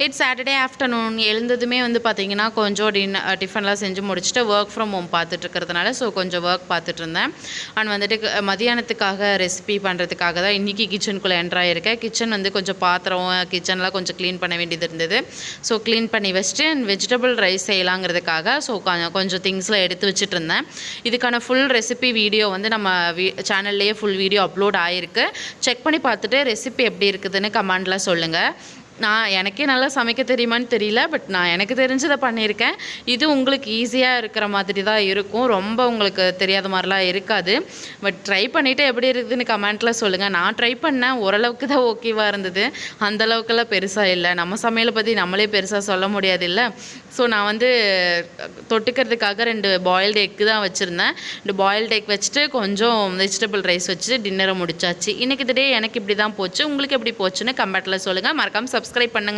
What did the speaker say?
It's Saturday afternoon. எழுந்ததுமே வந்து பார்த்திங்கன்னா கொஞ்சம் டிஃபன்லாம் செஞ்சு முடிச்சுட்டு ஒர்க் ஃப்ரம் ஹோம் பார்த்துட்ருக்கிறதுனால ஸோ கொஞ்சம் ஒர்க் பார்த்துட்ருந்தேன். அண்ட் வந்துட்டு மதியானத்துக்காக ரெசிபி பண்ணுறதுக்காக தான் இன்றைக்கி கிச்சனுக்குள்ளே என்ட்ராயிருக்கேன். கிச்சன் வந்து கொஞ்சம் பாத்திரம் கிச்சன்லாம் கொஞ்சம் க்ளீன் பண்ண வேண்டியது இருந்தது. ஸோ க்ளீன் பண்ணி வச்சுட்டு வெஜிடபிள் ரைஸ் செய்யலாங்கிறதுக்காக ஸோ கொஞ்சம் திங்ஸ்லாம் எடுத்து வச்சுட்டு இருந்தேன். இதுக்கான ஃபுல் ரெசிபி வீடியோ வந்து நம்ம சேனல்லையே ஃபுல் வீடியோ அப்லோட் ஆகிருக்கு. செக் பண்ணி பார்த்துட்டு ரெசிபி எப்படி இருக்குதுன்னு கமெண்டில் சொல்லுங்கள். எனக்கே நல்லா சமைக்க தெரியுமான்னு தெரியல, பட் நான் எனக்கு தெரிஞ்சதை பண்ணியிருக்கேன். இது உங்களுக்கு ஈஸியாக இருக்கிற மாதிரி தான் இருக்கும், ரொம்ப உங்களுக்கு தெரியாத மாதிரிலாம் இருக்காது. பட் ட்ரை பண்ணிவிட்டு எப்படி இருக்குதுன்னு கமெண்ட்டில் சொல்லுங்கள். நான் ட்ரை பண்ணேன், ஓரளவுக்கு தான் ஓகேவாக இருந்தது, அந்தளவுக்கெல்லாம் பெருசாக இல்லை. நம்ம சமையலை பற்றி நம்மளே பெருசாக சொல்ல முடியாது இல்லை. ஸோ நான் வந்து தொட்டுக்கிறதுக்காக 2 பாயில்டு எக்கு தான் வச்சுருந்தேன். 2 பாயில்டு எக் வச்சுட்டு கொஞ்சம் வெஜிடபிள் ரைஸ் வச்சுட்டு டின்னரை முடிச்சாச்சு. இன்றைக்கி டே எனக்கு இப்படி தான் போச்சு. உங்களுக்கு எப்படி போச்சுன்னு கமெண்ட்டில் சொல்லுங்கள். மறக்காமல் சப்ஸ்கிரைப் பண்ணுங்கள்.